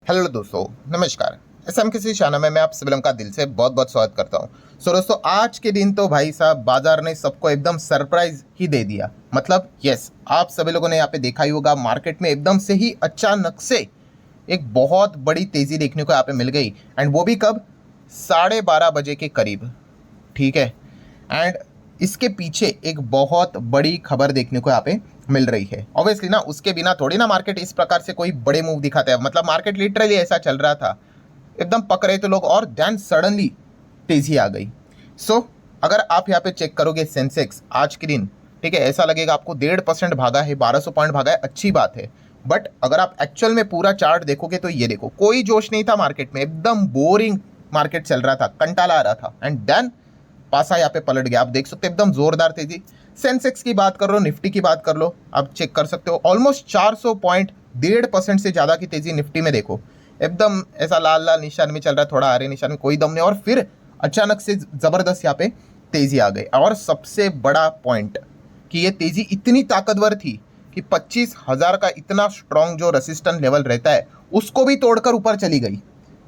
Hello दोस्तों, नमस्कार। SM किसी चैनल में मैं आप सभी लोगों का दिल से बहुत बहुत स्वागत करता हूं। दोस्तों, आज के दिन तो भाई साहब बाजार ने सबको एकदम सरप्राइज ही दे दिया। मतलब यस, आप सभी लोगों ने यहाँ पे देखा ही होगा, मार्केट में एकदम से ही अचानक से एक बहुत बड़ी तेजी देखने को यहाँ पे मिल गई। एंड वो भी कब? 12:30 बजे के करीब। ठीक है। एंड इसके पीछे एक बहुत बड़ी खबर देखने को यहाँ पे मिल रही है। ऑब्वियसली ना, उसके बिना थोड़ी ना मार्केट इस प्रकार से कोई बड़े मूव दिखाता है। मतलब मार्केट लिटरली ऐसा चल रहा था, एकदम पक रहे थे लोग और देन सडनली तेजी आ गई। सो अगर आप यहाँ पे चेक करोगे सेंसेक्स आज के दिन, ठीक है, ऐसा लगेगा आपको 1.5% भागा है, 1200 पॉइंट भागा है, अच्छी बात है। बट अगर आप एक्चुअल में पूरा चार्ट देखोगे तो ये देखो, कोई जोश नहीं था मार्केट में, एकदम बोरिंग मार्केट चल रहा था, कंटाला आ रहा था। एंड देन पासा यहाँ पे पलट गया। आप देख सकते हो एकदम जोरदार तेजी। सेंसेक्स की बात कर लो, निफ्टी की बात कर लो, आप चेक कर सकते हो ऑलमोस्ट 400 पॉइंट, 1.5% से ज़्यादा की तेजी निफ्टी में देखो। एकदम ऐसा लाल लाल निशान में चल रहा है, थोड़ा हरे निशान में, कोई दम नहीं। और फिर अचानक से ज़बरदस्त यहाँ पे तेजी आ गई। और सबसे बड़ा पॉइंट कि ये तेजी इतनी ताकतवर थी कि 25,000 का इतना स्ट्रॉन्ग जो रेसिस्टेंस लेवल रहता है उसको भी तोड़कर ऊपर चली गई।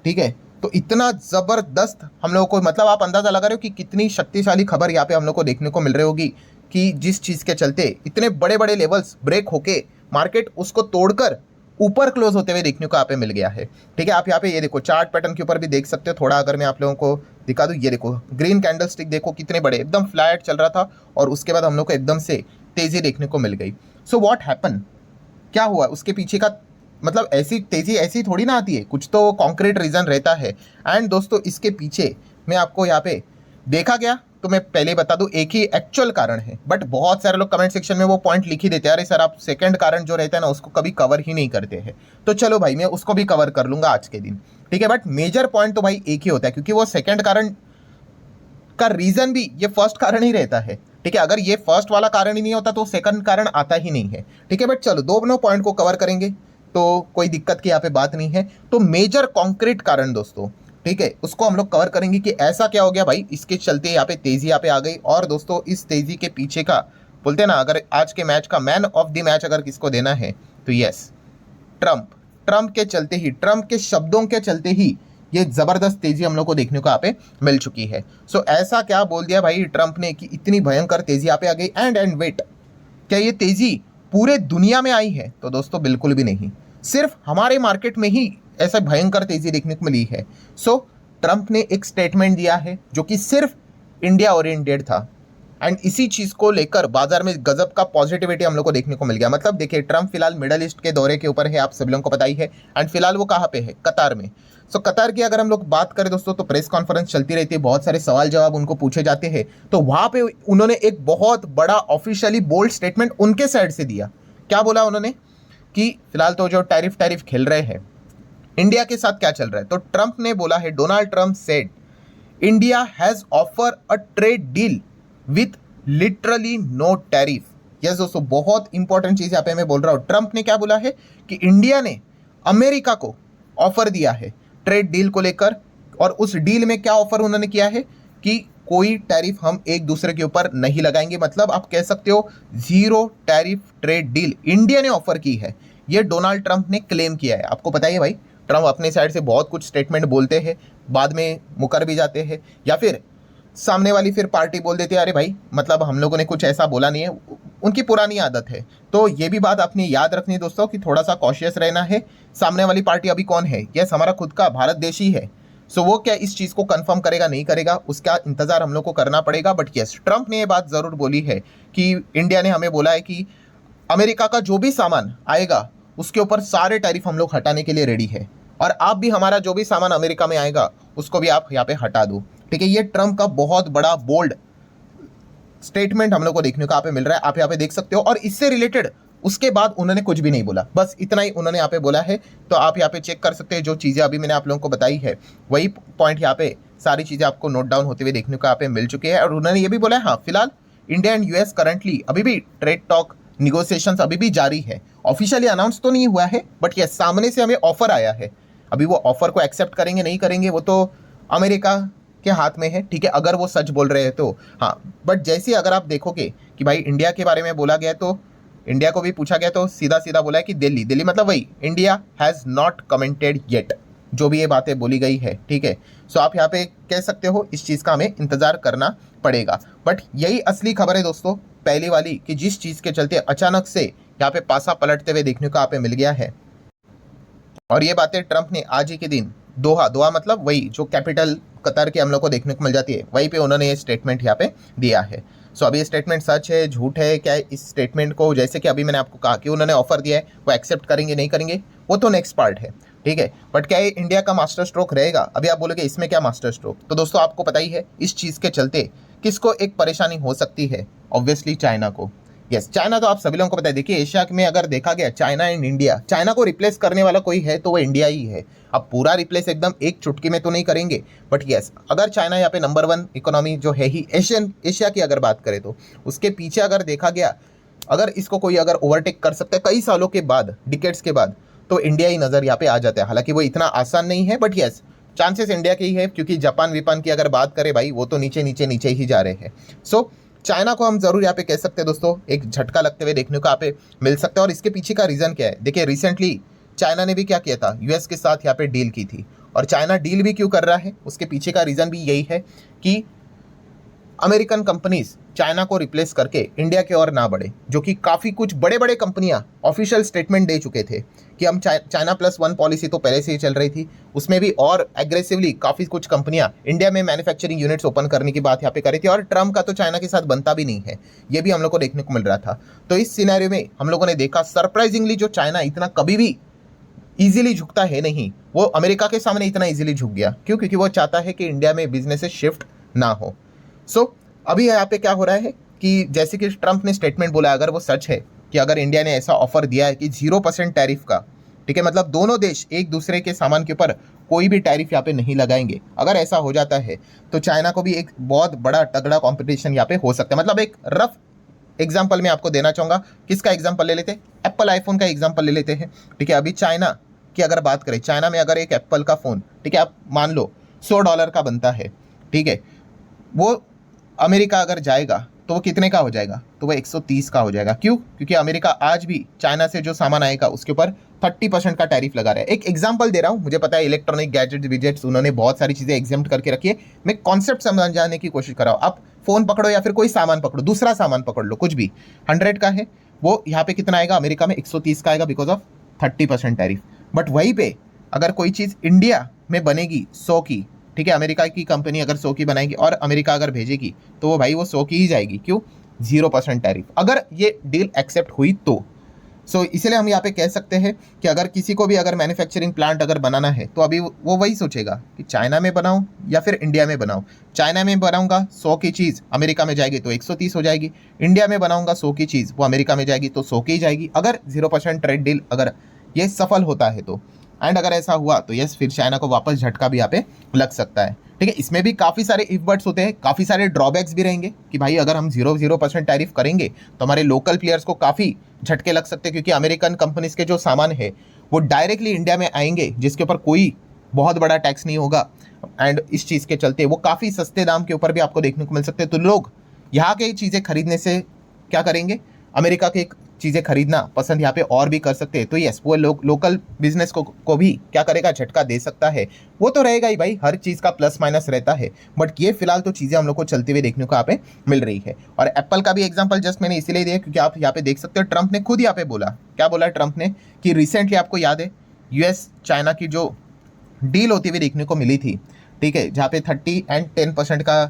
ठीक है, तो इतना ज़बरदस्त हम लोगों को, मतलब आप अंदाज़ा लगा रहे हो कि कितनी शक्तिशाली खबर यहाँ पे हम लोग को देखने को मिल रही होगी कि जिस चीज़ के चलते इतने बड़े बड़े लेवल्स ब्रेक होके मार्केट उसको तोड़कर ऊपर क्लोज होते हुए देखने को यहाँ पे मिल गया है। ठीक है, आप यहाँ पे ये देखो चार्ट पैटर्न के ऊपर भी देख सकते हो। थोड़ा अगर मैं आप लोगों को दिखा दूँ, ये देखो ग्रीन कैंडल स्टिक देखो कितने बड़े, एकदम फ्लैट चल रहा था और उसके बाद हम लोग को एकदम से तेज़ी देखने को मिल गई। सो वॉट हैपन, क्या हुआ उसके पीछे का? मतलब ऐसी तेजी ऐसी थोड़ी ना आती है, कुछ तो कॉन्क्रीट रीज़न रहता है। एंड दोस्तों, इसके पीछे मैं आपको यहाँ पे देखा गया तो मैं पहले बता दूं, एक ही एक्चुअल कारण है। बट बहुत सारे लोग कमेंट सेक्शन में वो पॉइंट लिख ही देते हैं, अरे सर आप सेकंड कारण जो रहता है ना उसको कभी कवर ही नहीं करते हैं। तो चलो भाई, मैं उसको भी कवर कर लूंगा आज के दिन। ठीक है, बट मेजर पॉइंट तो भाई एक ही होता है, क्योंकि वो सेकंड कारण का रीजन भी ये फर्स्ट कारण ही रहता है। ठीक है, अगर ये फर्स्ट वाला कारण ही नहीं होता तो सेकंड कारण आता ही नहीं है। ठीक है, बट चलो दोनों पॉइंट को कवर करेंगे तो कोई दिक्कत की यहाँ पे बात नहीं है। तो मेजर कॉन्क्रीट कारण दोस्तों, ठीक है, उसको हम लोग कवर करेंगे कि ऐसा क्या हो गया भाई, इसके चलते यहाँ पे तेजी यहाँ पे आ गई। और दोस्तों, इस तेजी के पीछे का बोलते हैं ना, अगर आज के मैच का मैन ऑफ द मैच अगर किसको देना है तो यस, ट्रंप। ट्रंप के चलते ही, ट्रंप के शब्दों के चलते ही ये जबरदस्त तेजी हम लोग को देखने को यहाँ पे मिल चुकी है। सो ऐसा क्या बोल दिया भाई ट्रंप ने कि इतनी भयंकर तेजी यहाँ पे आ गई? एंड वेट, क्या ये तेजी पूरे दुनिया में आई है? तो दोस्तों बिल्कुल भी नहीं, सिर्फ हमारे मार्केट में ही ऐसा भयंकर तेजी देखने को मिली है। सो ट्रंप ने एक स्टेटमेंट दिया है जो कि सिर्फ इंडिया ओरिएंटेड था। एंड इसी चीज़ को लेकर बाजार में गजब का पॉजिटिविटी हम लोग को देखने को मिल गया। मतलब देखिए, ट्रंप फिलहाल मिडल ईस्ट के दौरे के ऊपर है, आप सभी लोगों को पता ही है। एंड फिलहाल वो कहाँ पे है? कतार में। सो कतार की अगर हम लोग बात करें दोस्तों, तो प्रेस कॉन्फ्रेंस चलती रहती है, बहुत सारे सवाल जवाब उनको पूछे जाते हैं। तो वहाँ पे उन्होंने एक बहुत बड़ा ऑफिशियली बोल्ड स्टेटमेंट उनके साइड से दिया। क्या बोला उन्होंने? कि फिलहाल तो जो टैरिफ खेल रहे हैं इंडिया के साथ, क्या चल रहा है? तो ट्रंप ने बोला है, Donald Trump said India has offer a trade deal with literally no tariff. Yes दोस्तों, बहुत इंपॉर्टेंट चीज यहाँ पे मैं बोल रहा हूँ। ट्रंप ने क्या बोला है कि इंडिया ने अमेरिका को ऑफर दिया है ट्रेड डील को लेकर। और उस डील में क्या ऑफर उन्होंने किया है कि कोई टैरिफ हम एक दूसरे के ऊपर नहीं लगाएंगे। मतलब आप कह सकते हो zero tariff trade deal India ने ऑफर की है। ये डोनाल्ड ट्रंप ने क्लेम किया है। आपको पता ही है भाई, ट्रंप अपने साइड से बहुत कुछ स्टेटमेंट बोलते हैं, बाद में मुकर भी जाते हैं, या फिर सामने वाली फिर पार्टी बोल देती है अरे भाई मतलब हम लोगों ने कुछ ऐसा बोला नहीं है। उनकी पुरानी आदत है। तो ये भी बात अपनी याद रखनी है दोस्तों कि थोड़ा सा कॉशियस रहना है। सामने वाली पार्टी अभी कौन है? यस, हमारा खुद का भारत देश ही है। सो वो क्या इस चीज़ को कंफर्म करेगा नहीं करेगा, उसका इंतजार हम लोग को करना पड़ेगा। बट यस, ट्रंप ने ये बात ज़रूर बोली है कि इंडिया ने हमें बोला है कि अमेरिका का जो भी सामान आएगा उसके ऊपर सारे टैरिफ हम लोग हटाने के लिए रेडी है। और आप भी हमारा जो भी सामान अमेरिका में आएगा उसको भी आप यहाँ पे हटा दो। ठीक है, ये ट्रंप का बहुत बड़ा बोल्ड स्टेटमेंट हम लोग को देखने को यहाँ पे मिल रहा है, आप यहाँ पे देख सकते हो। और इससे रिलेटेड उसके बाद उन्होंने कुछ भी नहीं बोला, बस इतना ही उन्होंने यहाँ पे बोला है। तो आप यहाँ पे चेक कर सकते हैं, जो चीज़ें अभी मैंने आप लोगों को बताई है वही पॉइंट यहाँ पे सारी चीज़ें आपको नोट डाउन होते हुए देखने को यहाँ पे मिल चुकी है। और उन्होंने ये भी बोला है, हाँ फिलहाल इंडिया एंड यूएस करंटली अभी भी ट्रेड टॉक निगोसिएशंस अभी भी जारी है। ऑफिशियली अनाउंस तो नहीं हुआ है, बट ये सामने से हमें ऑफर आया है। अभी वो ऑफर को एक्सेप्ट करेंगे नहीं करेंगे वो तो अमेरिका के हाथ में है। ठीक है, अगर वो सच बोल रहे हैं तो हाँ। बट जैसे अगर आप देखोगे कि भाई इंडिया के बारे में बोला गया, तो इंडिया को भी पूछा गया तो सीधा सीधा बोला है कि दिल्ली, दिल्ली मतलब वही, India has not commented yet, जो भी ये बातें बोली गई है, ठीक है। सो आप यहाँ पे कह सकते हो इस चीज़ का हमें इंतज़ार करना पड़ेगा। बट यही असली खबर है दोस्तों, पहली वाली, कि जिस चीज़ के चलते अचानक से यहाँ पे पासा पलटते हुए देखने को यहाँ पे मिल गया है। और ये बातें ट्रंप ने आज ही के दिन दोहा, दोहा मतलब वही जो कैपिटल कतर के हम लोग को देखने को मिल जाती है, वहीं पे उन्होंने ये स्टेटमेंट यहाँ पे दिया है। सो अभी ये स्टेटमेंट सच है झूठ है क्या है, इस स्टेटमेंट को जैसे कि अभी मैंने आपको कहा कि उन्होंने ऑफर दिया है, वो एक्सेप्ट करेंगे नहीं करेंगे वो तो नेक्स्ट पार्ट है, ठीक है। बट क्या ये इंडिया का मास्टर स्ट्रोक रहेगा? अभी आप बोलोगे इसमें क्या मास्टर स्ट्रोक, तो दोस्तों आपको पता ही है इस चीज़ के चलते किसको एक परेशानी हो सकती है, ऑब्वियसली चाइना को। यस, चाइना तो आप सभी लोगों को पता है। देखिए एशिया में अगर देखा गया चाइना एंड इंडिया, चाइना को रिप्लेस करने वाला कोई है तो वो इंडिया ही है। अब पूरा रिप्लेस एकदम एक चुटकी में तो नहीं करेंगे, बट यस अगर चाइना यहाँ पे नंबर 1 इकोनॉमी जो है ही एशिया की अगर बात करें तो उसके पीछे अगर देखा गया, अगर इसको कोई अगर ओवरटेक कर सकता है कई सालों के बाद, डिकेड्स के बाद, तो इंडिया ही नज़र यहाँ पे आ जाता है। हालांकि वो इतना आसान नहीं है, बट यस चांसेस इंडिया के ही है, क्योंकि जापान विपान की अगर बात करें भाई वो तो नीचे नीचे नीचे ही जा रहे हैं। सो चाइना को हम जरूर यहाँ पे कह सकते हैं दोस्तों एक झटका लगते हुए देखने को यहाँ पे मिल सकता है। और इसके पीछे का रीज़न क्या है? देखिए रिसेंटली चाइना ने भी क्या किया था, यूएस के साथ यहाँ पे डील की थी। और चाइना डील भी क्यों कर रहा है, उसके पीछे का रीज़न भी यही है कि अमेरिकन कंपनीज चाइना को रिप्लेस करके इंडिया की ओर ना बढ़े, जो कि काफ़ी कुछ बड़े बड़े कंपनियां ऑफिशियल स्टेटमेंट दे चुके थे कि हम चाइना +1 पॉलिसी तो पहले से ही चल रही थी, उसमें भी और एग्रेसिवली काफ़ी कुछ कंपनियां इंडिया में मैन्युफैक्चरिंग यूनिट्स ओपन करने की बात यहाँ पे करी थी। और ट्रम्प का तो चाइना के साथ बनता भी नहीं है, ये भी हम लोग को देखने को मिल रहा था। तो इस सिनेरियो में हम लोगों ने देखा सरप्राइजिंगली जो चाइना इतना कभी भी ईजिली झुकता है नहीं, वो अमेरिका के सामने इतना ईजिली झुक गया। क्यों? क्योंकि वो चाहता है कि इंडिया में बिजनेस शिफ्ट ना हो। सो अभी यहाँ पे क्या हो रहा है कि जैसे कि ट्रंप ने स्टेटमेंट बोला, अगर वो सच है कि अगर इंडिया ने ऐसा ऑफर दिया है कि 0% टैरिफ का, ठीक है, मतलब दोनों देश एक दूसरे के सामान के ऊपर कोई भी टैरिफ यहाँ पे नहीं लगाएंगे, अगर ऐसा हो जाता है तो चाइना को भी एक बहुत बड़ा तगड़ा कॉम्पिटिशन यहाँ पे हो सकता है। मतलब एक रफ एग्जाम्पल मैं आपको देना चाहूँगा, किसका एग्जाम्पल ले लेते हैं, एप्पल आईफोन का एग्जाम्पल ले लेते हैं, ठीक है। अभी चाइना की अगर बात करें, चाइना में अगर एक एप्पल का फ़ोन, ठीक है, आप मान लो $100 का बनता है, ठीक है, वो अमेरिका अगर जाएगा तो वो कितने का हो जाएगा, तो वो 130 का हो जाएगा। क्यों? क्योंकि अमेरिका आज भी चाइना से जो सामान आएगा उसके ऊपर 30% का टैरिफ लगा रहा है। एक एग्जांपल दे रहा हूँ, मुझे पता है इलेक्ट्रॉनिक गैजेट्स विजेट्स उन्होंने बहुत सारी चीज़ें एग्जाम्प्ट करके रखी है, मैं कॉन्सेप्ट समझाने की कोशिश कर रहा हूँ। आप फ़ोन पकड़ो या फिर कोई सामान पकड़ो, दूसरा सामान पकड़ लो, कुछ भी 100 का है, वो यहाँ पे कितना आएगा, अमेरिका में 130 का आएगा बिकॉज ऑफ 30% टैरिफ। बट वहीं पे अगर कोई चीज़ इंडिया में बनेगी 100 की, ठीक है, अमेरिका की कंपनी अगर 100 की बनाएगी और अमेरिका अगर भेजेगी तो वो भाई वो 100 की ही जाएगी। क्यों? 0% टैरिफ, अगर ये डील एक्सेप्ट हुई तो। सो इसलिए हम यहाँ पे कह सकते हैं कि अगर किसी को भी अगर मैन्युफैक्चरिंग प्लांट अगर बनाना है तो अभी वो वही सोचेगा कि चाइना में बनाऊँ या फिर इंडिया में बनाऊँ। चाइना में बनाऊँगा 100 की चीज़ अमेरिका में जाएगी तो 130 हो जाएगी, इंडिया में बनाऊँगा 100 की चीज़ वो अमेरिका में जाएगी तो 100 की ही जाएगी, अगर 0% ट्रेड डील अगर ये सफल होता है तो। एंड अगर ऐसा हुआ तो यस फिर चाइना को वापस झटका भी यहाँ पे लग सकता है, ठीक है। इसमें भी काफ़ी सारे इफ बट्स होते हैं, काफ़ी सारे ड्रॉबैक्स भी रहेंगे कि भाई अगर हम 0% टैरिफ करेंगे तो हमारे लोकल प्लेयर्स को काफ़ी झटके लग सकते हैं, क्योंकि अमेरिकन कंपनीज के जो सामान है वो डायरेक्टली इंडिया में आएंगे जिसके ऊपर कोई बहुत बड़ा टैक्स नहीं होगा। एंड इस चीज़ के चलते वो काफ़ी सस्ते दाम के ऊपर भी आपको देखने को मिल सकते हैं। तो लोग यहाँ के चीज़ें खरीदने से क्या करेंगे, अमेरिका के चीज़ें खरीदना पसंद यहाँ पे और भी कर सकते हैं। तो यस वो लोकल बिजनेस को भी क्या करेगा, झटका दे सकता है। वो तो रहेगा ही भाई, हर चीज़ का प्लस माइनस रहता है, बट ये फिलहाल तो चीज़ें हम लोग को चलते हुए देखने को यहाँ पे मिल रही है। और एप्पल का भी एग्जांपल जस्ट मैंने इसीलिए दिया क्योंकि आप यहाँ पे देख सकते हो ट्रंप ने खुद यहाँ पे बोला, क्या बोला ट्रंप ने कि रिसेंटली आपको याद है US चाइना की जो डील होती हुई देखने को मिली थी, ठीक है, जहाँ पे 30 एंड 10% का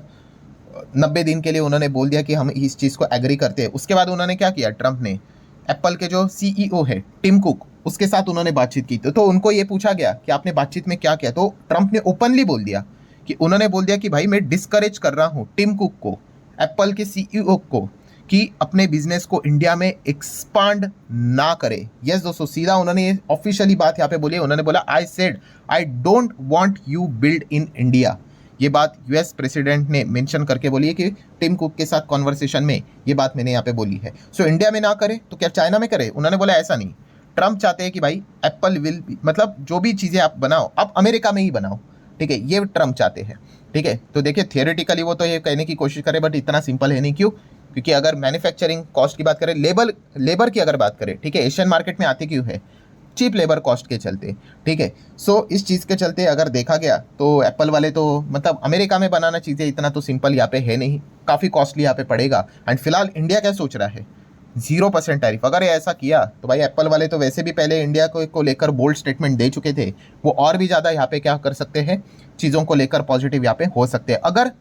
90 दिन के लिए उन्होंने बोल दिया कि हम इस चीज़ को एग्री करते हैं। उसके बाद उन्होंने क्या किया, ट्रंप ने एप्पल के जो CEO है टिम कुक, उसके साथ उन्होंने बातचीत की। तो उनको ये पूछा गया कि आपने बातचीत में क्या किया, तो ट्रंप ने ओपनली बोल दिया कि उन्होंने बोल दिया कि भाई मैं डिस्करेज कर रहा हूँ टिम कुक को, एप्पल के CEO को, कि अपने बिजनेस को इंडिया में एक्सपांड ना करे। यस दोस्तों, सीधा उन्होंने ऑफिशियली बात यहाँ पे बोली, उन्होंने बोला I said I don't want you build in India. ये बात US प्रेसिडेंट ने मेंशन करके बोली है कि टिम कुक के साथ कॉन्वर्सेशन में ये बात मैंने यहाँ पे बोली है। सो इंडिया में ना करे तो क्या चाइना में करे? उन्होंने बोला ऐसा नहीं, ट्रंप चाहते हैं कि भाई एप्पल विल मतलब जो भी चीज़ें आप बनाओ आप अमेरिका में ही बनाओ, ठीक है, ये ट्रम्प चाहते हैं। ठीक है, तो देखिए थियोरेटिकली वो तो ये कहने की कोशिश करे, बट इतना सिंपल है नहीं। क्यों? क्योंकि अगर मैन्युफैक्चरिंग कॉस्ट की बात करें, लेबर की अगर बात करें, ठीक है, एशियन मार्केट में आती क्यों है? चीप लेबर कॉस्ट के चलते। ठीक है, सो इस चीज़ के चलते अगर देखा गया तो एप्पल वाले तो मतलब अमेरिका में बनाना चीज़ें इतना तो सिंपल यहाँ पे है नहीं, काफ़ी कॉस्टली यहाँ पे पड़ेगा। एंड फिलहाल इंडिया क्या सोच रहा है? 0% टैरिफ। अगर ये ऐसा किया तो भाई एप्पल वाले तो वैसे भी पहले इंडिया को लेकर बोल्ड स्टेटमेंट दे चुके थे, वो और भी ज़्यादा यहाँ पे क्या कर सकते हैं, चीज़ों को लेकर पॉजिटिव यहाँ पे हो सकते हैं अगर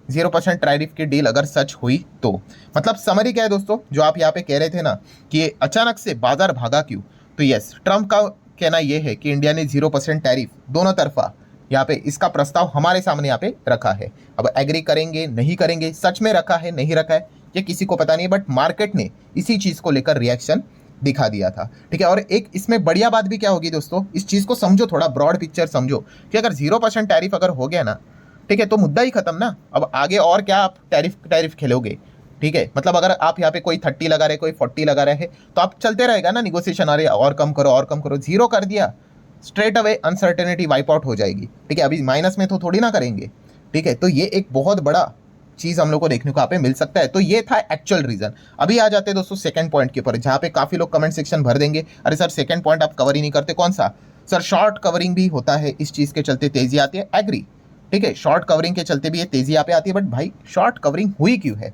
0% टैरिफ की डील अगर सच हुई तो। मतलब समरी क्या है दोस्तों, जो आप यहाँ पे कह रहे थे ना कि अचानक से बाजार भागा क्यों, तो यस, ट्रम्प का कहना यह है कि इंडिया ने 0% टैरिफ दोनों तरफा यहाँ पे इसका प्रस्ताव हमारे सामने यहाँ पे रखा है। अब एग्री करेंगे नहीं करेंगे, सच में रखा है नहीं रखा है ये किसी को पता नहीं है, बट मार्केट ने इसी चीज़ को लेकर रिएक्शन दिखा दिया था। ठीक है, और एक इसमें बढ़िया बात भी क्या होगी दोस्तों, इस चीज़ को समझो, थोड़ा ब्रॉड पिक्चर समझो कि अगर 0% टैरिफ अगर हो गया ना, ठीक है, तो मुद्दा ही खत्म ना। अब आगे और क्या आप टैरिफ खेलोगे? ठीक है, मतलब अगर आप यहाँ पे कोई 30 लगा रहे, कोई 40 लगा रहे हैं, तो आप चलते रहेगा ना निगोशिएशन, अरे और कम करो और कम करो। 0 कर दिया, straight away uncertainty wipe out हो जाएगी। ठीक है, अभी माइनस में तो थोड़ी ना करेंगे। ठीक है, तो ये एक बहुत बड़ा चीज़ हम लोग को देखने को यहाँ पे मिल सकता है। तो ये था एक्चुअल रीजन। अभी आ जाते हैं दोस्तों सेकंड पॉइंट के ऊपर, जहाँ पे काफ़ी लोग कमेंट सेक्शन भर देंगे, अरे सर सेकंड पॉइंट आप कवर ही नहीं करते, कौन सा? सर शॉर्ट कवरिंग भी होता है, इस चीज़ के चलते तेजी आती है। एग्री, ठीक है, शॉर्ट कवरिंग के चलते भी ये तेजी यहाँ पे आती है, बट भाई शॉर्ट कवरिंग हुई क्यों है?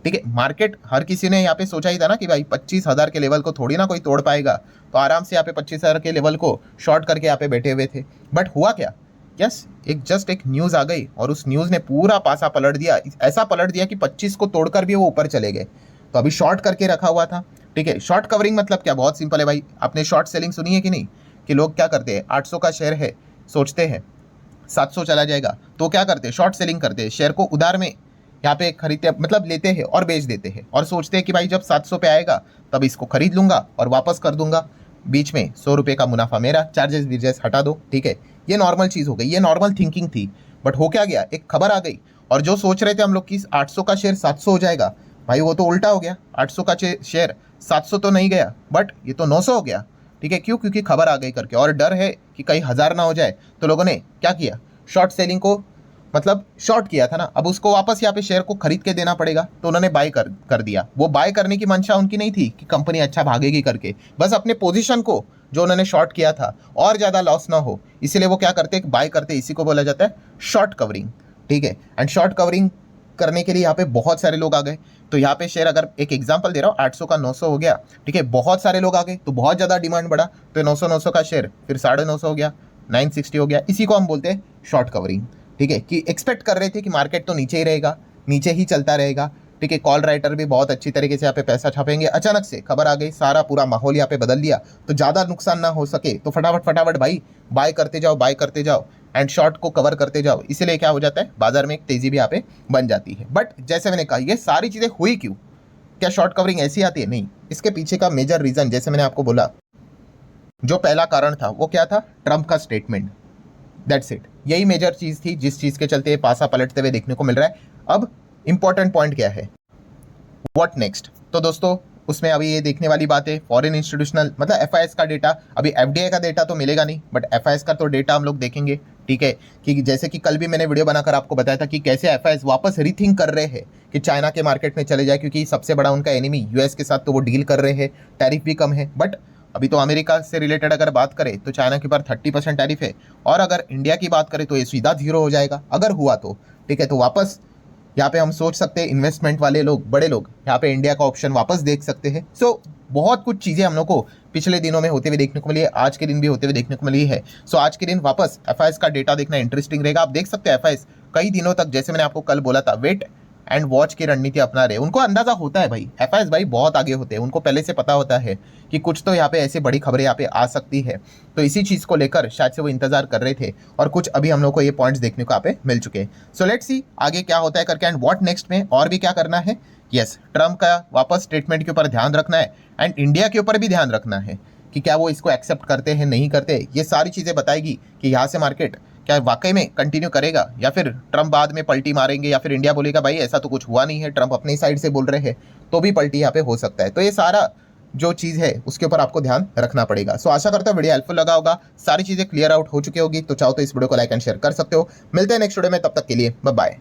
ठीक है, मार्केट हर किसी ने यहाँ पे सोचा ही था ना कि भाई 25,000 के लेवल को थोड़ी ना कोई तोड़ पाएगा, तो आराम से यहाँ पे 25,000 के लेवल को शॉर्ट करके यहाँ पे बैठे हुए थे। बट हुआ क्या? यस, एक न्यूज़ आ गई और उस न्यूज़ ने पूरा पासा पलट दिया, ऐसा पलट दिया कि 25 को तोड़कर भी वो ऊपर चले गए। तो अभी शॉर्ट करके रखा हुआ था। ठीक है, शॉर्ट कवरिंग मतलब क्या? बहुत सिंपल है भाई, आपने शॉर्ट सेलिंग सुनी है कि नहीं, कि लोग क्या करते हैं, 800 का शेयर है, सोचते हैं 700 चला जाएगा, तो क्या करते हैं, शॉर्ट सेलिंग करते हैं, शेयर को उधार में यहाँ पे खरीदते, मतलब लेते हैं और बेच देते हैं, और सोचते हैं कि भाई जब 700 पे आएगा तब इसको खरीद लूंगा और वापस कर दूंगा, बीच में 100 रुपये का मुनाफा मेरा, चार्जेस विर्जेस हटा दो। ठीक है, ये नॉर्मल चीज़ हो गई, ये नॉर्मल थिंकिंग थी। बट हो क्या गया, एक खबर आ गई, और जो सोच रहे थे हम लोग कि 800 का शेयर 700 हो जाएगा, भाई वो तो उल्टा हो गया। 800 का शेयर 700 तो नहीं गया, बट ये तो 900 हो गया। ठीक है, क्यों? क्योंकि खबर आ गई करके, और डर है कि कहीं 1000 ना हो जाए, तो लोगों ने क्या किया, शॉर्ट सेलिंग को मतलब शॉर्ट किया था ना, अब उसको वापस यहाँ पे शेयर को खरीद के देना पड़ेगा, तो उन्होंने बाय कर दिया। वो बाय करने की मंशा उनकी नहीं थी कि कंपनी अच्छा भागेगी करके, बस अपने पोजीशन को जो उन्होंने शॉर्ट किया था और ज़्यादा लॉस ना हो, इसीलिए वो क्या करते हैं, बाय करते, इसी को बोला जाता है शॉर्ट कवरिंग। ठीक है, एंड शॉर्ट कवरिंग करने के लिए यहाँ पे बहुत सारे लोग आ गए। तो यहाँ पे शेयर, अगर एक एग्जांपल दे रहा हूँ, 800 का 900 हो गया, ठीक है, बहुत सारे लोग आ गए तो बहुत ज़्यादा डिमांड बढ़ा, तो 900 का शेयर फिर 950 हो गया, 960 हो गया, इसी को हम बोलते हैं शॉर्ट कवरिंग। ठीक है, कि एक्सपेक्ट कर रहे थे कि मार्केट तो नीचे ही रहेगा, नीचे ही चलता रहेगा। ठीक है, कॉल राइटर भी बहुत अच्छी तरीके से यहाँ पे पैसा छापेंगे, अचानक से खबर आ गई, सारा पूरा माहौल यहाँ पे बदल दिया, तो ज़्यादा नुकसान ना हो सके तो फटाफट भाई बाय करते जाओ एंड शॉर्ट को कवर करते जाओ। इसीलिए क्या हो जाता है, बाजार में एक तेजी भी यहाँ पे बन जाती है। बट जैसे मैंने कहा, ये सारी चीज़ें हुई क्यों? क्या शॉर्ट कवरिंग ऐसी आती है? नहीं, इसके पीछे का मेजर रीज़न, जैसे मैंने आपको बोला, जो पहला कारण था वो क्या था, ट्रम्प का स्टेटमेंट। दैट्स इट, यही मेजर चीज़ थी जिस चीज़ के चलते पासा पलटते हुए देखने को मिल रहा है। अब इंपॉर्टेंट पॉइंट क्या है, व्हाट नेक्स्ट? तो दोस्तों उसमें अभी ये देखने वाली बात है, फॉरेन इंस्टीट्यूशनल मतलब एफआईएस का डेटा, अभी एफडीआई का डेटा तो मिलेगा नहीं, बट एफआईएस का तो डेटा हम लोग देखेंगे। ठीक है, कि जैसे कि कल भी मैंने वीडियो बनाकर आपको बताया था कि कैसे एफआईएस वापस रीथिंक कर रहे हैं कि चाइना के मार्केट में चले जाए, क्योंकि सबसे बड़ा उनका एनिमी यूएस के साथ तो वो डील कर रहे हैं, टैरिफ भी कम है। बट अभी तो अमेरिका से रिलेटेड अगर बात करें तो चाइना के ऊपर 30% टैरिफ है, और अगर इंडिया की बात करें तो ये सीधा 0 हो जाएगा अगर हुआ तो। ठीक है, तो वापस यहाँ पे हम सोच सकते हैं, इन्वेस्टमेंट वाले लोग, बड़े लोग यहाँ पे इंडिया का ऑप्शन वापस देख सकते हैं। सो बहुत कुछ चीज़ें हम लोग को पिछले दिनों में होते हुए देखने को मिली है, आज के दिन भी होते हुए देखने को मिली है। सो आज के दिन वापस एफआईएस का डेटा देखना इंटरेस्टिंग रहेगा। आप देख सकते हैं एफआईएस कई दिनों तक, जैसे मैंने आपको कल बोला था, वेट एंड वॉच की रणनीति अपना रहे। उनको अंदाजा होता है भाई, एफआईएस भाई बहुत आगे होते हैं, उनको पहले से पता होता है कि कुछ तो यहाँ पे ऐसी बड़ी खबरें यहाँ पे आ सकती है, तो इसी चीज़ को लेकर शायद से वो इंतजार कर रहे थे, और कुछ अभी हम लोग को ये पॉइंट्स देखने को यहाँ पे मिल चुके हैं। सो लेट्स सी आगे क्या होता है करके, एंड व्हाट नेक्स्ट में और भी क्या करना है। यस, ट्रम्प का वापस स्टेटमेंट के ऊपर ध्यान रखना है, एंड इंडिया के ऊपर भी ध्यान रखना है कि क्या वो इसको एक्सेप्ट करते हैं नहीं करते। ये सारी चीज़ें बताएगी कि यहाँ से मार्केट क्या वाकई में कंटिन्यू करेगा, या फिर ट्रम्प बाद में पलटी मारेंगे, या फिर इंडिया बोलेगा भाई ऐसा तो कुछ हुआ नहीं है, ट्रम्प अपनी साइड से बोल रहे हैं, तो भी पलटी यहाँ पे हो सकता है। तो ये सारा जो चीज़ है उसके ऊपर आपको ध्यान रखना पड़ेगा। सो आशा करता हूँ वीडियो हेल्पफुल लगा होगा, सारी चीज़ें क्लियर आउट हो चुकी होगी। तो चाहो तो इस वीडियो को लाइक एंड शेयर कर सकते हो। मिलते हैं नेक्स्ट वीडियो में, तब तक के लिए बाय बाय।